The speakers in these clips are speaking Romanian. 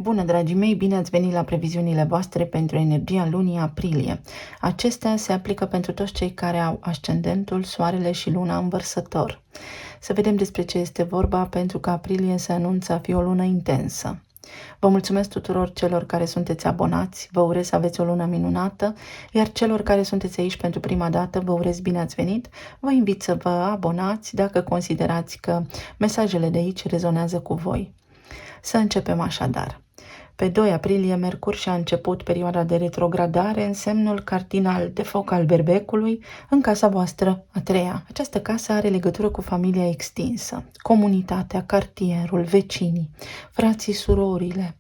Bună, dragii mei, bine ați venit la previziunile voastre pentru energia lunii aprilie. Acestea se aplică pentru toți cei care au ascendentul, soarele și luna în Vărsător. Să vedem despre ce este vorba, pentru că aprilie se anunță a fi o lună intensă. Vă mulțumesc tuturor celor care sunteți abonați, vă urez să aveți o lună minunată, iar celor care sunteți aici pentru prima dată, vă urez bine ați venit. Vă invit să vă abonați dacă considerați că mesajele de aici rezonează cu voi. Să începem așadar. Pe 2 aprilie, Mercur și-a început perioada de retrogradare în semnul cardinal de foc al Berbecului, în casa voastră a treia. Această casă are legătură cu familia extinsă, comunitatea, cartierul, vecinii, frații, surorile.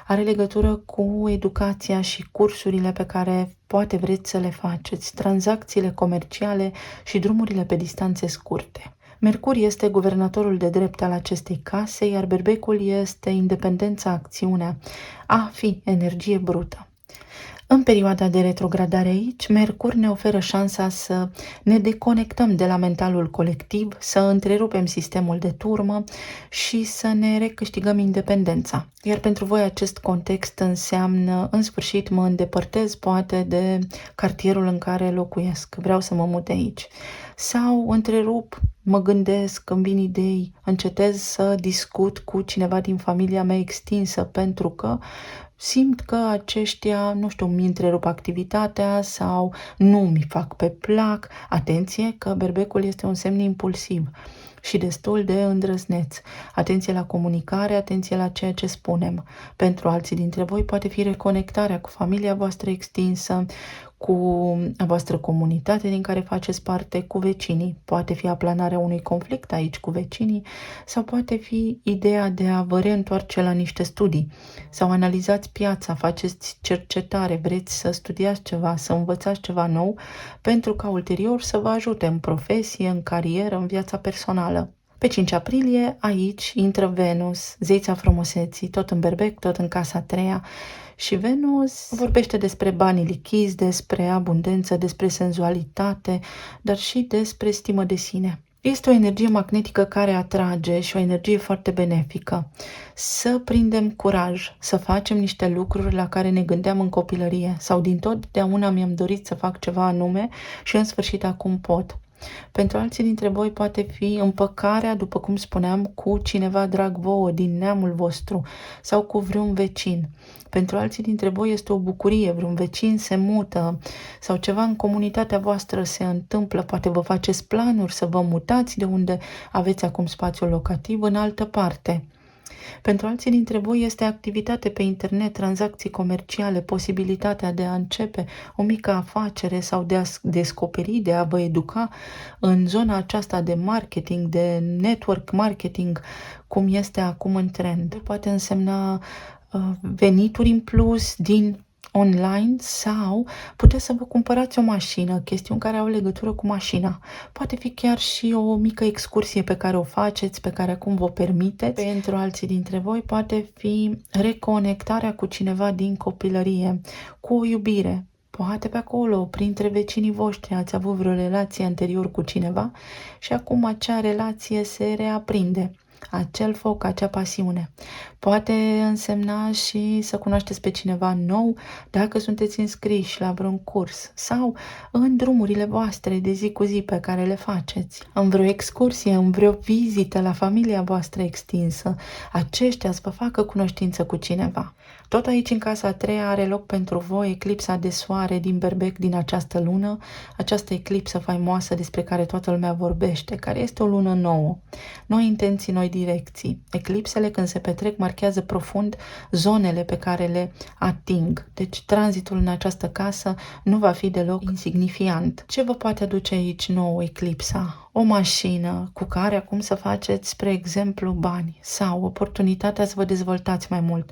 Are legătură cu educația și cursurile pe care poate vreți să le faceți, tranzacțiile comerciale și drumurile pe distanțe scurte. Mercur este guvernatorul de drept al acestei case, iar Berbecul este independența, acțiunea, a fi energie brută. În perioada de retrogradare aici, Mercur ne oferă șansa să ne deconectăm de la mentalul colectiv, să întrerupem sistemul de turmă și să ne recâștigăm independența. Iar pentru voi acest context înseamnă, în sfârșit, mă îndepărtez poate de cartierul în care locuiesc, vreau să mă mut aici. Sau întrerup, mă gândesc, îmi vin idei, încetez să discut cu cineva din familia mea extinsă pentru că simt că aceștia, nu știu, mi întrerup activitatea sau nu mi fac pe plac. Atenție că Berbecul este un semn impulsiv și destul de îndrăzneț. Atenție la comunicare, atenție la ceea ce spunem. Pentru alții dintre voi poate fi reconectarea cu familia voastră extinsă, cu a voastră comunitate din care faceți parte, cu vecinii. Poate fi aplanarea unui conflict aici cu vecinii sau poate fi ideea de a vă reîntoarce la niște studii sau analizați piața, faceți cercetare, vreți să studiați ceva, să învățați ceva nou pentru ca ulterior să vă ajute în profesie, în carieră, în viața personală. Pe 5 aprilie, aici, intră Venus, zeița frumuseții, tot în Berbec, tot în casa a treia, și Venus vorbește despre banii lichizi, despre abundență, despre senzualitate, dar și despre stimă de sine. Este o energie magnetică care atrage și o energie foarte benefică. Să prindem curaj, să facem niște lucruri la care ne gândeam în copilărie sau din totdeauna mi-am dorit să fac ceva anume și în sfârșit acum pot. Pentru alții dintre voi poate fi împăcarea, după cum spuneam, cu cineva drag vouă din neamul vostru sau cu vreun vecin. Pentru alții dintre voi este o bucurie, vreun vecin se mută sau ceva în comunitatea voastră se întâmplă, poate vă faceți planuri să vă mutați de unde aveți acum spațiul locativ în altă parte. Pentru alții dintre voi este activitate pe internet, tranzacții comerciale, posibilitatea de a începe o mică afacere sau de a descoperi, de a vă educa în zona aceasta de marketing, de network marketing, cum este acum în trend. Poate însemna venituri în plus din online sau puteți să vă cumpărați o mașină, chestiuni care au legătură cu mașina. Poate fi chiar și o mică excursie pe care o faceți, pe care acum vă permiteți. Pentru alții dintre voi poate fi reconectarea cu cineva din copilărie, cu o iubire. Poate pe acolo, printre vecinii voștri, ați avut vreo relație anterior cu cineva și acum acea relație se reaprinde. Acel foc, acea pasiune. Poate însemna și să cunoașteți pe cineva nou dacă sunteți înscriși la vreun curs sau în drumurile voastre de zi cu zi pe care le faceți, în vreo excursie, în vreo vizită la familia voastră extinsă. Aceștia să vă facă cunoștință cu cineva. Tot aici, în casa a treia, are loc pentru voi eclipsa de soare din Berbec din această lună, această eclipsă faimoasă despre care toată lumea vorbește, care este o lună nouă. Noi intenții, noi direcții. Eclipsele, când se petrec, marchează profund zonele pe care le ating. Deci tranzitul în această casă nu va fi deloc insignifiant. Ce vă poate aduce aici nou eclipsa? O mașină cu care acum să faceți, spre exemplu, bani sau oportunitatea să vă dezvoltați mai mult.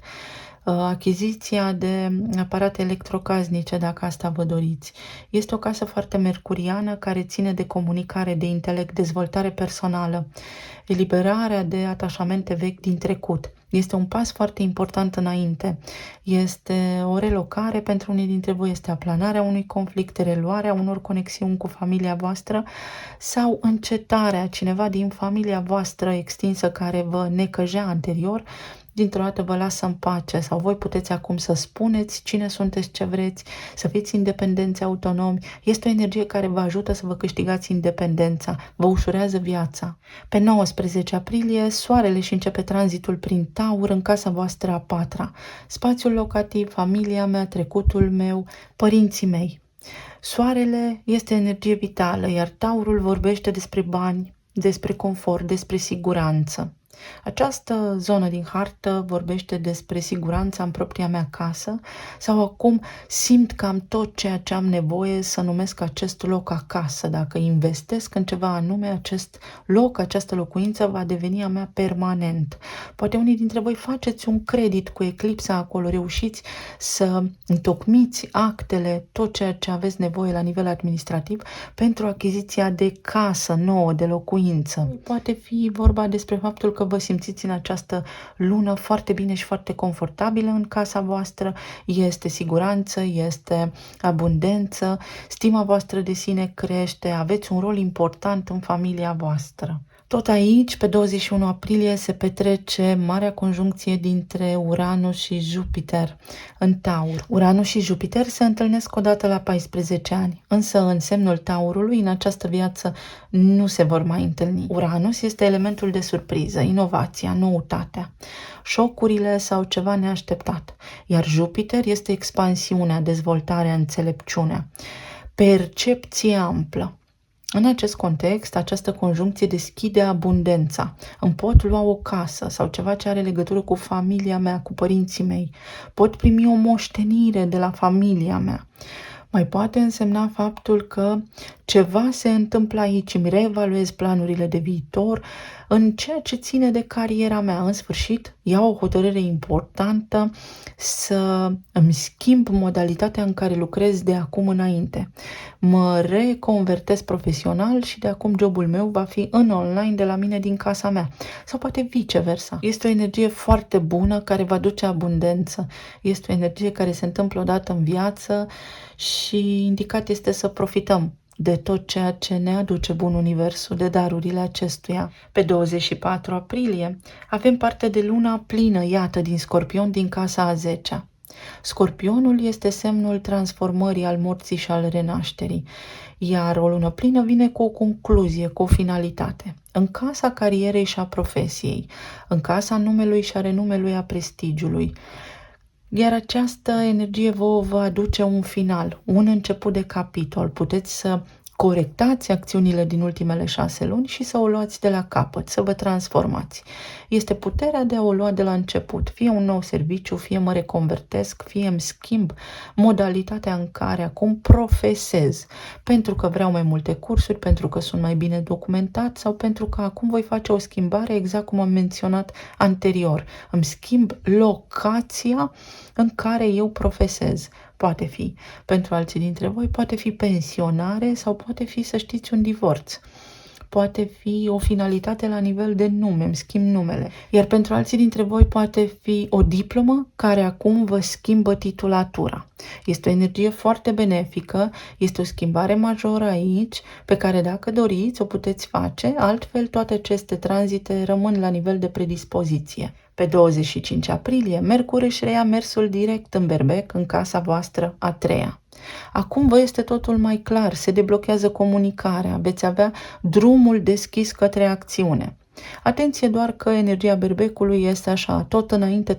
Achiziția de aparate electrocasnice, dacă asta vă doriți. Este o casă foarte mercuriană care ține de comunicare, de intelect, dezvoltare personală, eliberarea de atașamente vechi din trecut. Este un pas foarte important înainte. Este o relocare pentru unii dintre voi, este aplanarea unui conflict, reluarea unor conexiuni cu familia voastră sau încetarea cineva din familia voastră extinsă care vă necăjea anterior, dintr-o dată vă lasă în pace sau voi puteți acum să spuneți cine sunteți, ce vreți, să fiți independenți, autonomi. Este o energie care vă ajută să vă câștigați independența, vă ușurează viața. Pe 19 aprilie, soarele și începe tranzitul prin Taur în casa voastră a patra. Spațiul locativ, familia mea, trecutul meu, părinții mei. Soarele este energie vitală, iar Taurul vorbește despre bani, despre confort, despre siguranță. Această zonă din hartă vorbește despre siguranța în propria mea casă sau acum simt că am tot ceea ce am nevoie să numesc acest loc acasă. Dacă investesc în ceva anume, acest loc, această locuință va deveni a mea permanent. Poate unii dintre voi faceți un credit cu eclipsa acolo, reușiți să întocmiți actele, tot ceea ce aveți nevoie la nivel administrativ pentru achiziția de casă nouă, de locuință. Poate fi vorba despre faptul că vă simțiți în această lună foarte bine și foarte confortabilă în casa voastră, este siguranță, este abundență, stima voastră de sine crește, aveți un rol important în familia voastră. Tot aici, pe 21 aprilie, se petrece marea conjuncție dintre Uranus și Jupiter în Taur. Uranus și Jupiter se întâlnesc odată la 14 ani, însă în semnul Taurului, în această viață, nu se vor mai întâlni. Uranus este elementul de surpriză, inovația, noutatea, șocurile sau ceva neașteptat, iar Jupiter este expansiunea, dezvoltarea, înțelepciunea, percepție amplă. În acest context, această conjuncție deschide abundența. Îmi pot lua o casă sau ceva ce are legătură cu familia mea, cu părinții mei. Pot primi o moștenire de la familia mea. Mai poate însemna faptul că ceva se întâmplă aici, îmi reevaluez planurile de viitor în ceea ce ține de cariera mea. În sfârșit, iau o hotărâre importantă să îmi schimb modalitatea în care lucrez de acum înainte. Mă reconvertez profesional și de acum jobul meu va fi în online de la mine din casa mea. Sau poate viceversa. Este o energie foarte bună care va duce abundență. Este o energie care se întâmplă odată în viață și indicat este să profităm de tot ceea ce ne aduce bun universul, de darurile acestuia. Pe 24 aprilie avem parte de luna plină, iată, din Scorpion, din casa a 10-a. Scorpionul este semnul transformării, al morții și al renașterii, iar o lună plină vine cu o concluzie, cu o finalitate. În casa carierei și a profesiei, în casa numelui și a renumelui, a prestigiului. Iar această energie vă va aduce un final, un început de capitol. Puteți să corectați acțiunile din ultimele 6 luni și să o luați de la capăt, să vă transformați. Este puterea de a o lua de la început, fie un nou serviciu, fie mă reconvertesc, fie îmi schimb modalitatea în care acum profesez, pentru că vreau mai multe cursuri, pentru că sunt mai bine documentat sau pentru că acum voi face o schimbare exact cum am menționat anterior. Îmi schimb locația în care eu profesez. Poate fi, pentru alții dintre voi, poate fi pensionare sau poate fi, să știți, un divorț. Poate fi o finalitate la nivel de nume, îmi schimb numele. Iar pentru alții dintre voi poate fi o diplomă care acum vă schimbă titulatura. Este o energie foarte benefică, este o schimbare majoră aici, pe care dacă doriți o puteți face, altfel toate aceste tranzite rămân la nivel de predispoziție. Pe 25 aprilie, Mercur își reia mersul direct în Berbec, în casa voastră a 3-a. Acum vă este totul mai clar, se deblochează comunicarea, veți avea drumul deschis către acțiune. Atenție doar că energia berbecului este așa, tot înainte,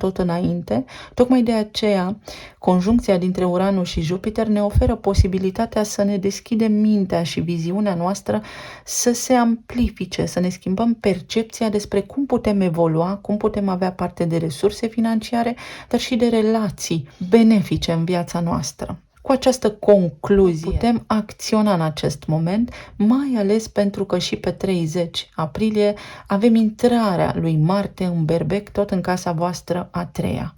tocmai de aceea conjuncția dintre Uranus și Jupiter ne oferă posibilitatea să ne deschidem mintea și viziunea noastră să se amplifice, să ne schimbăm percepția despre cum putem evolua, cum putem avea parte de resurse financiare, dar și de relații benefice în viața noastră. Cu această concluzie putem acționa în acest moment, mai ales pentru că și pe 30 aprilie avem intrarea lui Marte în Berbec, tot în casa voastră a 3-a.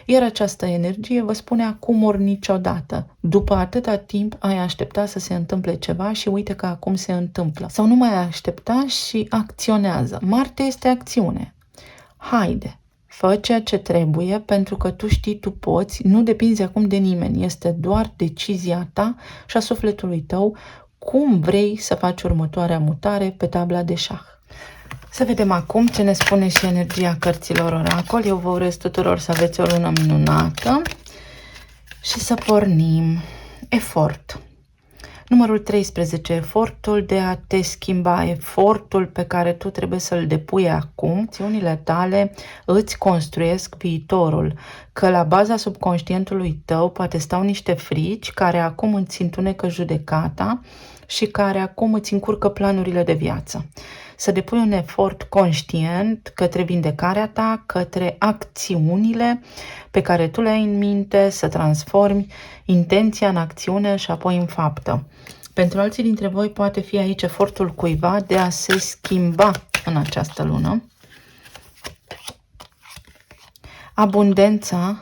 Iar această energie vă spune acum ori niciodată. După atâta timp ai aștepta să se întâmple ceva și uite că acum se întâmplă. Sau nu mai aștepta și acționează. Marte este acțiune. Haide! Fă ceea ce trebuie pentru că tu știi, tu poți, nu depinzi acum de nimeni, este doar decizia ta și a sufletului tău cum vrei să faci următoarea mutare pe tabla de șah. Să vedem acum ce ne spune și energia cărților oracol. Eu vă urez tuturor să aveți o lună minunată și să pornim. Efort. Numărul 13, efortul de a te schimba, efortul pe care tu trebuie să-l depui acum. Acțiunile tale îți construiesc viitorul, că la baza subconștientului tău poate stau niște frici care acum îți întunecă judecata și care acum îți încurcă planurile de viață. Să depui un efort conștient către vindecarea ta, către acțiunile pe care tu le ai în minte, să transformi intenția în acțiune și apoi în faptă. Pentru alții dintre voi poate fi aici efortul cuiva de a se schimba în această lună. Abundența,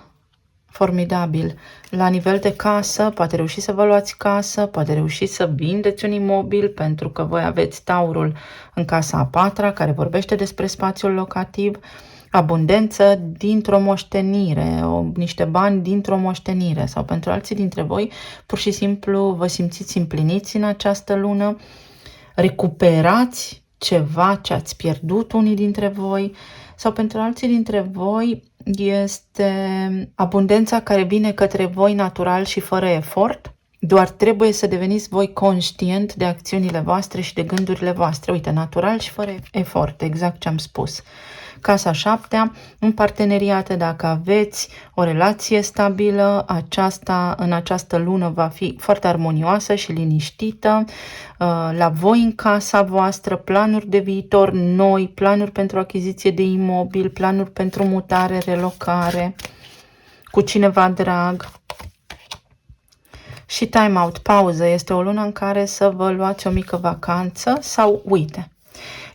formidabil. La nivel de casă, poate reuși să vă luați casă, poate reuși să vindeți un imobil, pentru că voi aveți taurul în casa a patra, care vorbește despre spațiul locativ. Abundență dintr-o moștenire, niște bani dintr-o moștenire, sau pentru alții dintre voi, pur și simplu vă simțiți împliniți în această lună, recuperați ceva ce ați pierdut unii dintre voi, sau pentru alții dintre voi este abundența care vine către voi natural și fără efort. Doar trebuie să deveniți voi conștient de acțiunile voastre și de gândurile voastre. Uite, natural și fără efort, exact ce am spus. Casa 7, în parteneriate, dacă aveți o relație stabilă, aceasta în această lună va fi foarte armonioasă și liniștită. La voi în casa voastră, planuri de viitor noi, planuri pentru achiziție de imobil, planuri pentru mutare, relocare, cu cineva drag. Și time out, pauză, este o lună în care să vă luați o mică vacanță sau uite.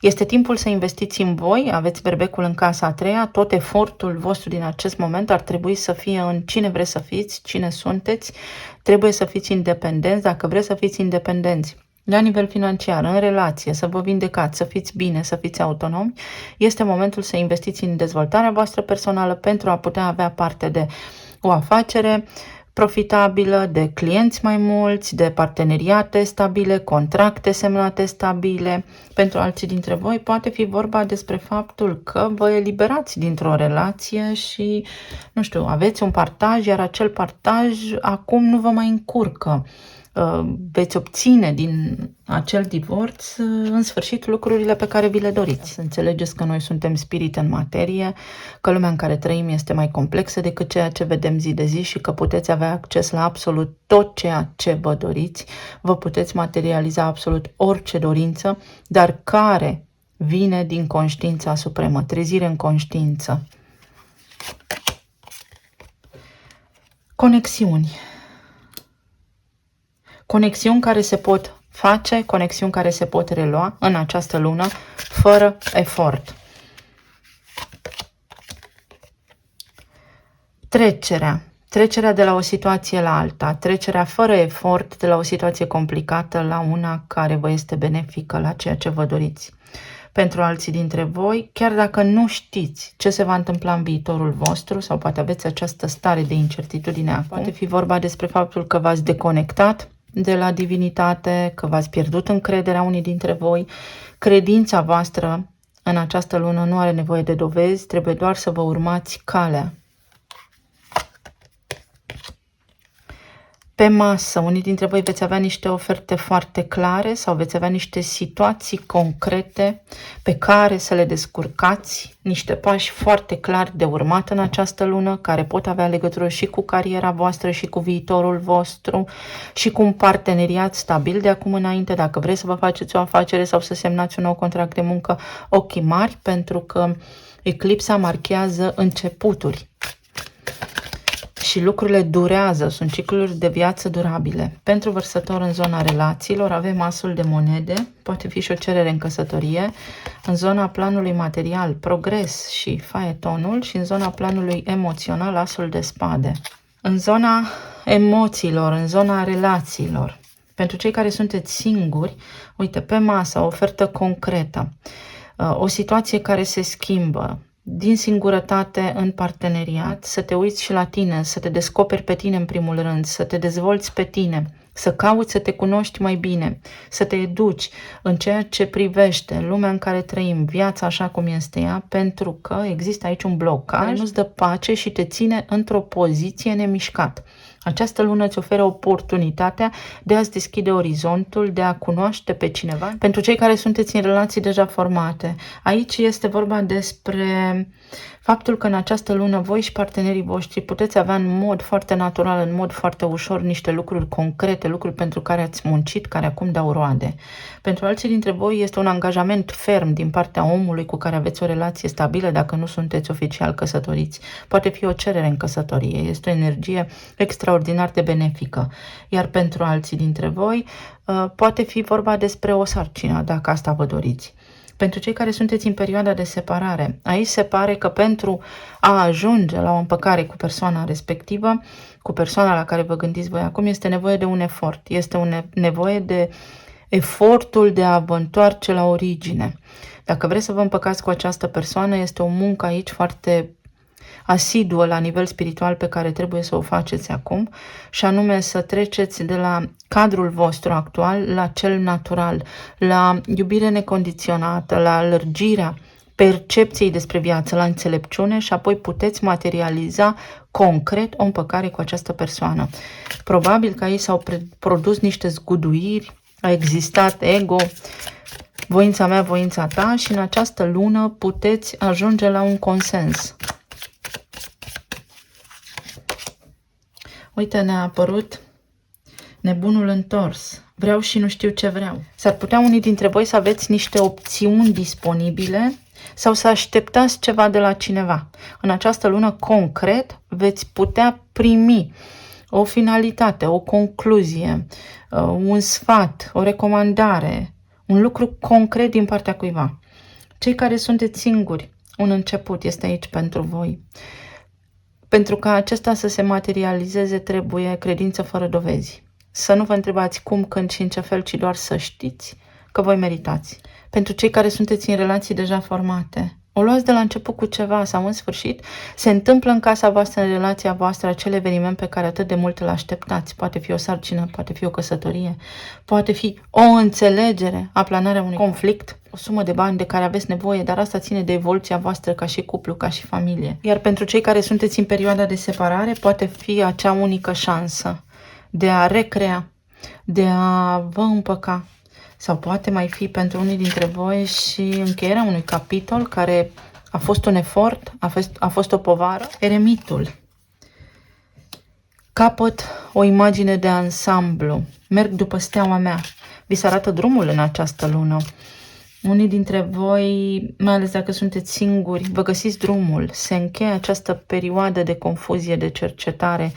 Este timpul să investiți în voi, aveți berbecul în casa a treia, tot efortul vostru din acest moment ar trebui să fie în cine vreți să fiți, cine sunteți, trebuie să fiți independenți, dacă vreți să fiți independenți. La nivel financiar, în relație, să vă vindecați, să fiți bine, să fiți autonomi, este momentul să investiți în dezvoltarea voastră personală pentru a putea avea parte de o afacere profitabilă, de clienți mai mulți, de parteneriate stabile, contracte semnate stabile. Pentru alții dintre voi poate fi vorba despre faptul că vă eliberați dintr-o relație și, nu știu, aveți un partaj, iar acel partaj acum nu vă mai încurcă. Veți obține din acel divorț în sfârșit lucrurile pe care vi le doriți. Să înțelegeți că noi suntem spirit în materie, că lumea în care trăim este mai complexă decât ceea ce vedem zi de zi și că puteți avea acces la absolut tot ceea ce vă doriți. Vă puteți materializa absolut orice dorință, dar care vine din conștiința supremă, trezire în conștiință. Conexiuni. Conexiuni care se pot face, conexiuni care se pot relua în această lună fără efort. Trecerea de la o situație la alta, trecerea fără efort de la o situație complicată la una care vă este benefică la ceea ce vă doriți. Pentru alții dintre voi, chiar dacă nu știți ce se va întâmpla în viitorul vostru sau poate aveți această stare de incertitudine acum, poate fi vorba despre faptul că v-ați deconectat de la divinitate, că v-ați pierdut încrederea unii dintre voi. Credința voastră în această lună nu are nevoie de dovezi, trebuie doar să vă urmați calea. Pe masă, unii dintre voi veți avea niște oferte foarte clare sau veți avea niște situații concrete pe care să le descurcați, niște pași foarte clari de urmat în această lună, care pot avea legătură și cu cariera voastră și cu viitorul vostru și cu un parteneriat stabil de acum înainte, dacă vreți să vă faceți o afacere sau să semnați un nou contract de muncă, ochii mari, pentru că eclipsa marchează începuturi. Și lucrurile durează, sunt cicluri de viață durabile. Pentru vărsător în zona relațiilor avem asul de monede, poate fi și o cerere în căsătorie, în zona planului material, progres și faetonul și în zona planului emoțional, asul de spade. În zona emoțiilor, în zona relațiilor, pentru cei care sunteți singuri, uite, pe masă, o ofertă concretă, o situație care se schimbă, din singurătate în parteneriat, să te uiți și la tine, să te descoperi pe tine în primul rând, să te dezvolți pe tine, să cauți să te cunoști mai bine, să te educi în ceea ce privește lumea în care trăim, viața așa cum este ea, pentru că există aici un blocaj care nu-ți dă pace și te ține într-o poziție nemișcat. Această lună îți oferă oportunitatea de a-ți deschide orizontul, de a cunoaște pe cineva. Pentru cei care sunteți în relații deja formate, aici este vorba despre faptul că în această lună voi și partenerii voștri puteți avea în mod foarte natural, în mod foarte ușor, niște lucruri concrete, lucruri pentru care ați muncit, care acum dau roade. Pentru alții dintre voi este un angajament ferm din partea omului cu care aveți o relație stabilă dacă nu sunteți oficial căsătoriți. Poate fi o cerere în căsătorie, este o energie extraordinar de benefică. Iar pentru alții dintre voi poate fi vorba despre o sarcină, dacă asta vă doriți. Pentru cei care sunteți în perioada de separare, aici se pare că pentru a ajunge la o împăcare cu persoana respectivă, cu persoana la care vă gândiți voi acum, este nevoie de un efort. Este nevoie de efortul de a vă întoarce la origine. Dacă vreți să vă împăcați cu această persoană, este o muncă aici foarte asiduă la nivel spiritual pe care trebuie să o faceți acum, și anume să treceți de la cadrul vostru actual la cel natural, la iubire necondiționată, la lărgirea percepției despre viață, la înțelepciune, și apoi puteți materializa concret o împăcare cu această persoană. Probabil că aici s-au produs niște zguduiri, a existat ego, voința mea, voința ta, și în această lună puteți ajunge la un consens. Uite, ne-a apărut nebunul întors. Vreau și nu știu ce vreau. S-ar putea unii dintre voi să aveți niște opțiuni disponibile sau să așteptați ceva de la cineva. În această lună, concret, veți putea primi o finalitate, o concluzie, un sfat, o recomandare, un lucru concret din partea cuiva. Cei care sunteți singuri, un început este aici pentru voi. Pentru ca acesta să se materializeze, trebuie credință fără dovezi. Să nu vă întrebați cum, când și în ce fel, ci doar să știți că voi meritați. Pentru cei care sunteți în relații deja formate, o luați de la început cu ceva sau în sfârșit, se întâmplă în casa voastră, în relația voastră, acel eveniment pe care atât de mult îl așteptați. Poate fi o sarcină, poate fi o căsătorie, poate fi o înțelegere, aplanarea unui conflict, o sumă de bani de care aveți nevoie, dar asta ține de evoluția voastră ca și cuplu, ca și familie. Iar pentru cei care sunteți în perioada de separare, poate fi acea unică șansă de a recrea, de a vă împăca. Sau poate mai fi pentru unii dintre voi și încheierea unui capitol care a fost un efort, a fost o povară. Eremitul. Capăt o imagine de ansamblu. Merg după steaua mea. Vi se arată drumul în această lună. Unii dintre voi, mai ales dacă sunteți singuri, vă găsiți drumul. Se încheie această perioadă de confuzie, de cercetare,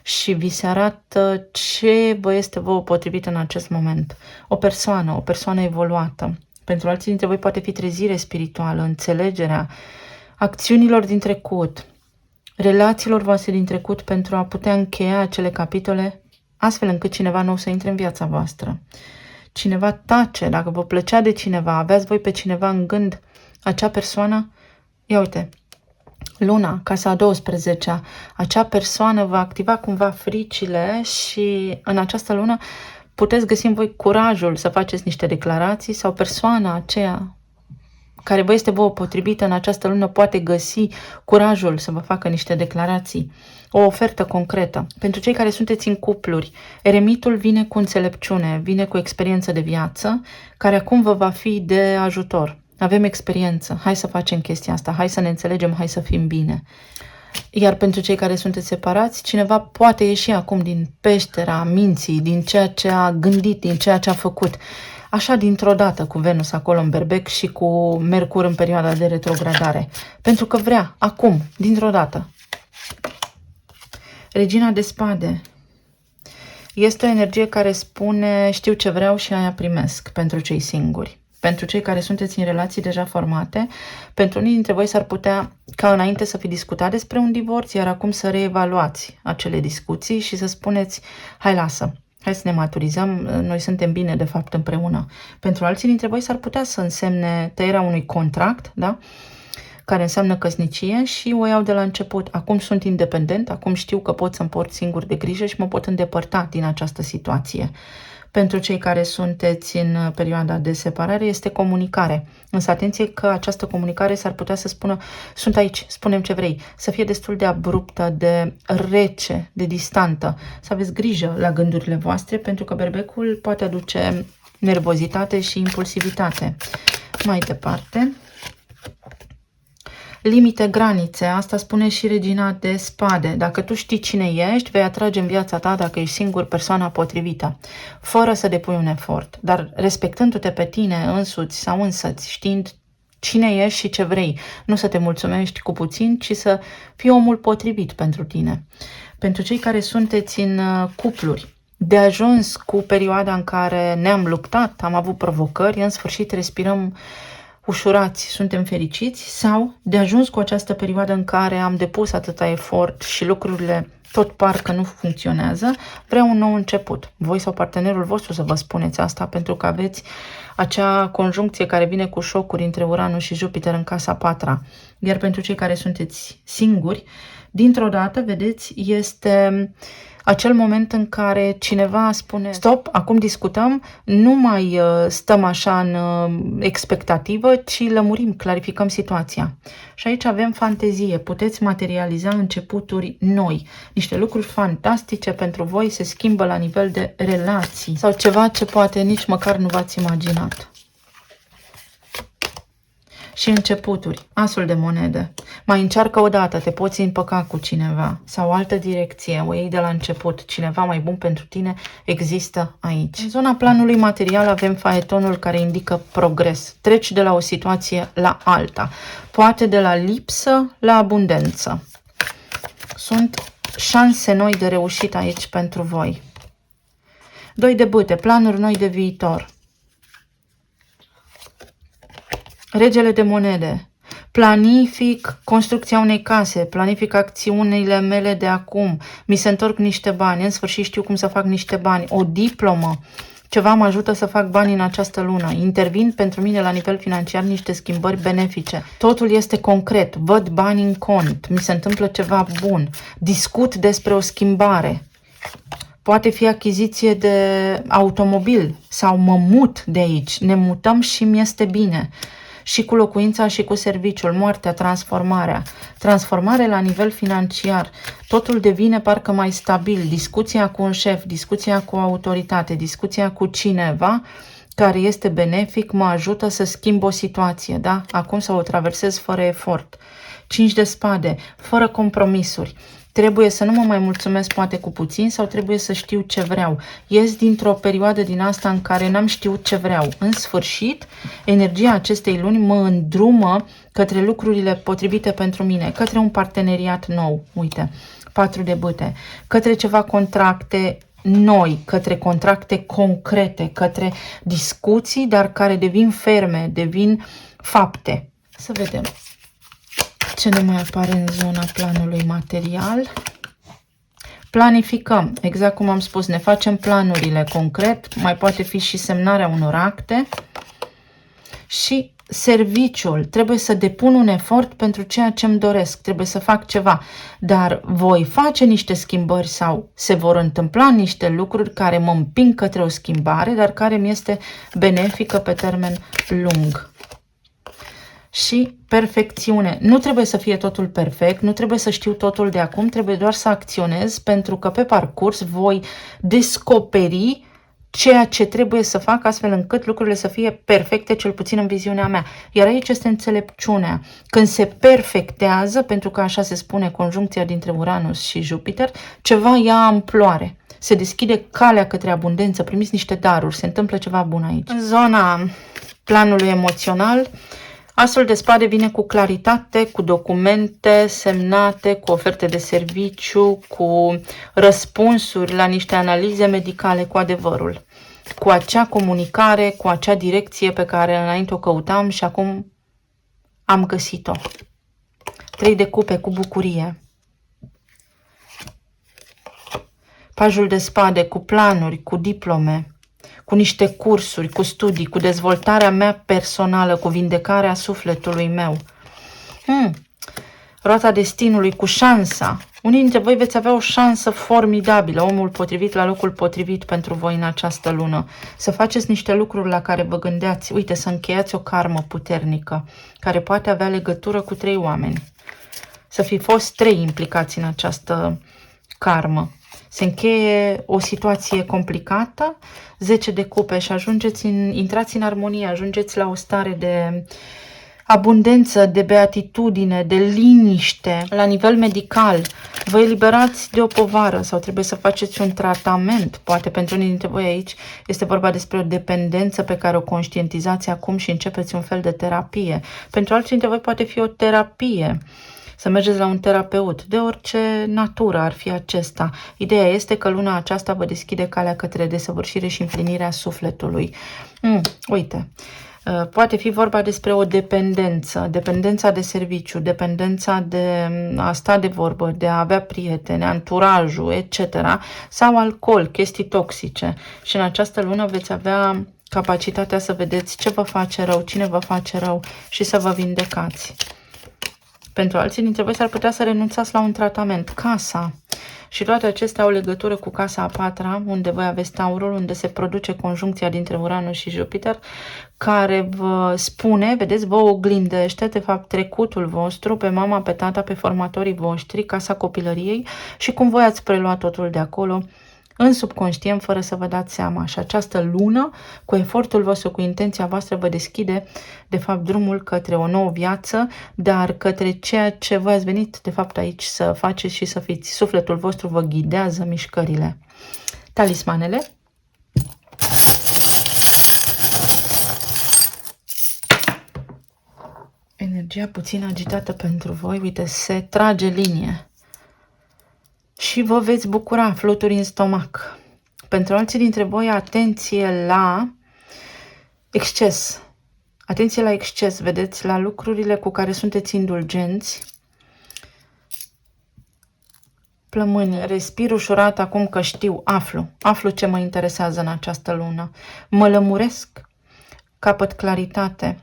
și vi se arată ce vă este vouă potrivit în acest moment. O persoană evoluată. Pentru alții dintre voi poate fi trezire spirituală, înțelegerea acțiunilor din trecut, relațiilor voastre din trecut, pentru a putea încheia acele capitole astfel încât cineva nou să intre în viața voastră. Cineva tace, dacă vă plăcea de cineva, aveați voi pe cineva în gând, acea persoană, ia uite, Luna, casa a 12-a, acea persoană va activa cumva fricile și în această lună puteți găsi în voi curajul să faceți niște declarații, sau persoana aceea care vă este vouă potrivită în această lună poate găsi curajul să vă facă niște declarații, o ofertă concretă. Pentru cei care sunteți în cupluri, eremitul vine cu înțelepciune, vine cu experiență de viață, care acum vă va fi de ajutor. Avem experiență, hai să facem chestia asta, hai să ne înțelegem, hai să fim bine. Iar pentru cei care sunteți separați, cineva poate ieși acum din peștera minții, din ceea ce a gândit, din ceea ce a făcut. Așa dintr-o dată, cu Venus acolo în berbec și cu Mercur în perioada de retrogradare. Pentru că vrea, acum, dintr-o dată. Regina de spade. Este o energie care spune, știu ce vreau și aia primesc, pentru cei singuri. Pentru cei care sunteți în relații deja formate, pentru unii dintre voi s-ar putea ca înainte să fi discutat despre un divorț, iar acum să reevaluați acele discuții și să spuneți, hai lasă, hai să ne maturizăm, noi suntem bine de fapt împreună. Pentru alții dintre voi s-ar putea să însemne tăierea unui contract, da? care înseamnă căsnicie, și o iau de la început. Acum sunt independent, acum știu că pot să-mi port singur de grijă și mă pot îndepărta din această situație. Pentru cei care sunteți în perioada de separare este comunicare. Însă atenție că această comunicare s-ar putea să spună: sunt aici, spune-mi ce vrei. Să fie destul de abruptă, de rece, de distantă. Să aveți grijă la gândurile voastre, pentru că berbecul poate aduce nervozitate și impulsivitate. Mai departe, limite, granițe, asta spune și regina de spade. Dacă tu știi cine ești, vei atrage în viața ta, dacă ești singur, persoana potrivită, fără să depui un efort, dar respectându-te pe tine însuți sau însăți, știind cine ești și ce vrei. Nu să te mulțumești cu puțin, ci să fii omul potrivit pentru tine. Pentru cei care sunteți în cupluri, de ajuns cu perioada în care ne-am luptat, am avut provocări, în sfârșit respirăm ușurați, suntem fericiți, sau de ajuns cu această perioadă în care am depus atâta efort și lucrurile tot parcă nu funcționează, vreau un nou început. Voi sau partenerul vostru să vă spuneți asta, pentru că aveți acea conjuncție care vine cu șocuri între Uranus și Jupiter în casa 4-a. Iar pentru cei care sunteți singuri, dintr-o dată, vedeți, este acel moment în care cineva spune: stop, acum discutăm, nu mai stăm așa în expectativă, ci lămurim, clarificăm situația. Și aici avem fantezie, puteți materializa începuturi noi, niște lucruri fantastice pentru voi, se schimbă la nivel de relații sau ceva ce poate nici măcar nu v-ați imaginat. Și începuturi, asul de monede. Mai încearcă o dată, te poți împăca cu cineva sau altă direcție, o iei de la început, cineva mai bun pentru tine există aici. În zona planului material avem faetonul care indică progres. Treci de la o situație la alta, poate de la lipsă la abundență. Sunt șanse noi de reușit aici pentru voi. 2 de bâte, planuri noi de viitor. Regele de monede. Planific construcția unei case, planific acțiunile mele de acum, mi se întorc niște bani, în sfârșit știu cum să fac niște bani, o diplomă, ceva mă ajută să fac bani în această lună, intervin pentru mine la nivel financiar niște schimbări benefice, totul este concret, văd bani în cont, mi se întâmplă ceva bun, discut despre o schimbare. Poate fi achiziție de automobil sau mă mut de aici, ne mutăm și mi este bine. Și cu locuința și cu serviciul, moartea, transformarea. Transformare la nivel financiar. Totul devine parcă mai stabil. Discuția cu un șef, discuția cu o autoritate, discuția cu cineva care este benefic, mă ajută să schimb o situație, da? Acum să o traversez fără efort. 5 de spade, fără compromisuri. Trebuie să nu mă mai mulțumesc poate cu puțin sau trebuie să știu ce vreau. Ies dintr-o perioadă din asta în care n-am știut ce vreau. În sfârșit, energia acestei luni mă îndrumă către lucrurile potrivite pentru mine, către un parteneriat nou. Uite, 4 de bâte, către ceva contracte noi, către contracte concrete, către discuții, dar care devin ferme, devin fapte. Să vedem ce ne mai apare în zona planului material. Planificăm, exact cum am spus, ne facem planurile concret, mai poate fi și semnarea unor acte. Și serviciul, trebuie să depun un efort pentru ceea ce îmi doresc, trebuie să fac ceva, dar voi face niște schimbări sau se vor întâmpla niște lucruri care mă împing către o schimbare, dar care mi este benefică pe termen lung. Și perfecțiune. Nu trebuie să fie totul perfect, nu trebuie să știu totul de acum, trebuie doar să acționez, pentru că pe parcurs voi descoperi ceea ce trebuie să fac astfel încât lucrurile să fie perfecte, cel puțin în viziunea mea. Iar aici este înțelepciunea. Când se perfectează, pentru că așa se spune conjuncția dintre Uranus și Jupiter, ceva ia amploare. Se deschide calea către abundență, primiți niște daruri, se întâmplă ceva bun aici. În zona planului emoțional, asul de spade vine cu claritate, cu documente semnate, cu oferte de serviciu, cu răspunsuri la niște analize medicale, cu adevărul. Cu acea comunicare, cu acea direcție pe care înainte o căutam și acum am găsit-o. 3 de cupe cu bucurie. Pajul de spade cu planuri, cu diplome, cu niște cursuri, cu studii, cu dezvoltarea mea personală, cu vindecarea sufletului meu. Roata destinului cu șansa. Unii dintre voi veți avea o șansă formidabilă, omul potrivit la locul potrivit pentru voi în această lună. Să faceți niște lucruri la care vă gândeați. Uite, să încheiați o karmă puternică, care poate avea legătură cu 3 oameni. Să fi fost 3 implicați în această karmă. Se încheie o situație complicată, 10 de cupe și intrați în armonie, ajungeți la o stare de abundență, de beatitudine, de liniște. La nivel medical, vă eliberați de o povară sau trebuie să faceți un tratament. Poate pentru unii dintre voi aici este vorba despre o dependență pe care o conștientizați acum și începeți un fel de terapie. Pentru alții dintre voi poate fi o terapie. Să mergeți la un terapeut, de orice natură ar fi acesta. Ideea este că luna aceasta vă deschide calea către desăvârșire și împlinirea sufletului. Uite, poate fi vorba despre o dependență, dependența de serviciu, dependența de a sta de vorbă, de a avea prieteni, anturajul, etc. Sau alcool, chestii toxice. Și în această lună veți avea capacitatea să vedeți ce vă face rău, cine vă face rău și să vă vindecați. Pentru alții dintre voi s-ar putea să renunțați la un tratament. Casa. Și toate acestea au legătură cu casa a 4-a, unde voi aveți Taurul, unde se produce conjuncția dintre Uranus și Jupiter, care vă spune, vedeți, vă oglindește, de fapt, trecutul vostru, pe mama, pe tata, pe formatorii voștri, casa copilăriei și cum voi ați preluat totul de acolo, în subconștient, fără să vă dați seama. Și această lună, cu efortul vostru, cu intenția voastră, vă deschide, de fapt, drumul către o nouă viață, dar către ceea ce voi ați venit, de fapt, aici să faceți și să fiți. Sufletul vostru vă ghidează mișcările. Talismanele. Energia puțin agitată pentru voi. Uite, se trage linie. Și vă veți bucura, fluturi în stomac. Pentru alții dintre voi, atenție la exces. Atenție la exces, vedeți, la lucrurile cu care sunteți indulgenți. Plămâni, respir ușurat acum că știu, aflu ce mă interesează în această lună. Mă lămuresc, capăt claritate.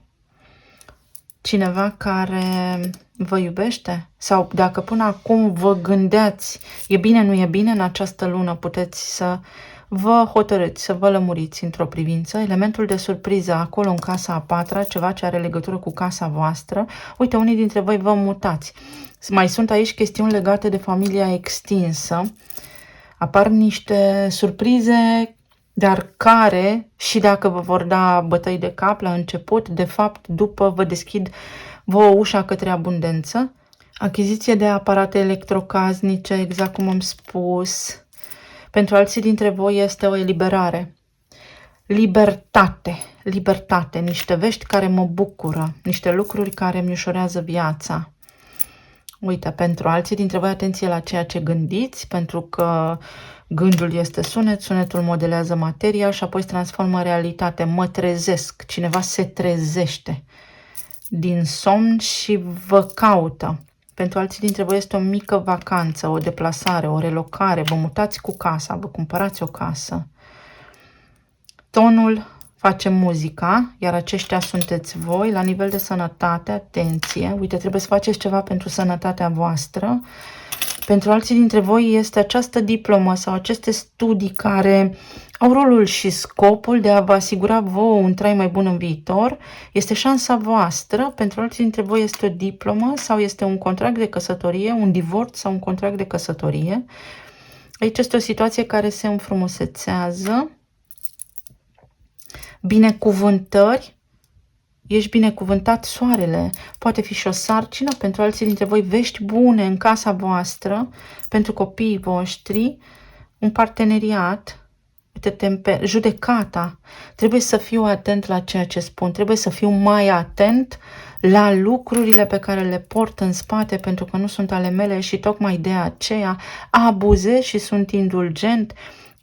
Cineva care vă iubește? Sau dacă până acum vă gândeați, e bine, nu e bine, în această lună puteți să vă hotărâți, să vă lămuriți într-o privință. Elementul de surpriză acolo în casa a 4-a, ceva ce are legătură cu casa voastră. Uite, unii dintre voi vă mutați. Mai sunt aici chestiuni legate de familia extinsă. Apar niște surprize, dar care, și dacă vă vor da bătăi de cap la început, de fapt, după vă deschid vouă ușa către abundență. Achiziție de aparate electrocasnice, exact cum am spus. Pentru alții dintre voi este o eliberare. Libertate, niște vești care mă bucură, niște lucruri care mi ușurează viața. Uite, pentru alții dintre voi, atenție la ceea ce gândiți, pentru că gândul este sunet, sunetul modelează materia și apoi se transformă în realitate. Mă trezesc, cineva se trezește din somn și vă caută. Pentru alții dintre voi este o mică vacanță, o deplasare, o relocare, vă mutați cu casa, vă cumpărați o casă. Tonul face muzica, iar aceștia sunteți voi. La nivel de sănătate, atenție, uite, trebuie să faceți ceva pentru sănătatea voastră. Pentru alții dintre voi este această diplomă sau aceste studii care au rolul și scopul de a vă asigura vouă un trai mai bun în viitor. Este șansa voastră. Pentru alții dintre voi este o diplomă sau este un contract de căsătorie, un divorț sau un contract de căsătorie. Aici este o situație care se înfrumusețează. Binecuvântări. Ești binecuvântat, soarele. Poate fi și o sarcină pentru alții dintre voi, vești bune în casa voastră, pentru copiii voștri, un parteneriat, judecata. Trebuie să fiu atent la ceea ce spun, trebuie să fiu mai atent la lucrurile pe care le port în spate, pentru că nu sunt ale mele și tocmai de aceea abuzez și sunt indulgent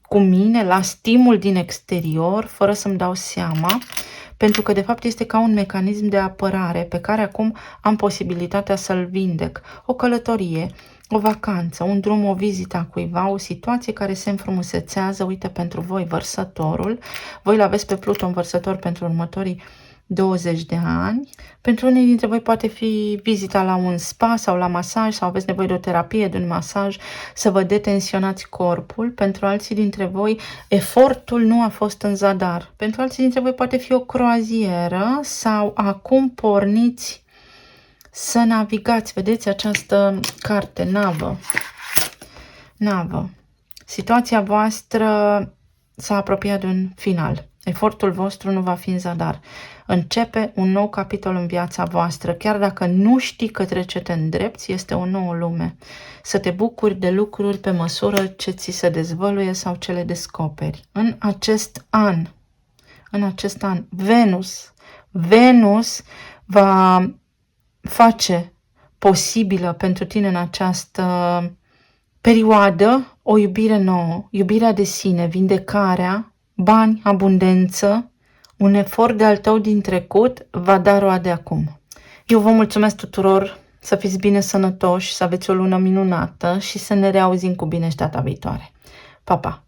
cu mine la stimul din exterior, fără să-mi dau seama, pentru că de fapt este ca un mecanism de apărare pe care acum am posibilitatea să-l vindec. O călătorie, o vacanță, un drum, o vizită a cuiva, o situație care se înfrumusețează. Uite, pentru voi, Vărsătorul, voi l-aveți pe Pluton Vărsător pentru următorii 20 de ani. Pentru unii dintre voi poate fi vizita la un spa sau la masaj sau aveți nevoie de o terapie, de un masaj, să vă detensionați corpul. Pentru alții dintre voi, efortul nu a fost în zadar. Pentru alții dintre voi poate fi o croazieră sau acum porniți să navigați. Vedeți această carte, navă. Navă. Situația voastră s-a apropiat de un final. Efortul vostru nu va fi în zadar. Începe un nou capitol în viața voastră. Chiar dacă nu știi că trece te îndrepți, este o nouă lume. Să te bucuri de lucruri pe măsură ce ți se dezvăluie sau ce le descoperi. În acest an, Venus va face posibilă pentru tine în această perioadă o iubire nouă, iubirea de sine, vindecarea, bani, abundență, un efort de al tău din trecut va da roade acum. Eu vă mulțumesc tuturor, să fiți bine sănătoși, să aveți o lună minunată și să ne reauzim cu bine și data viitoare. Pa, pa!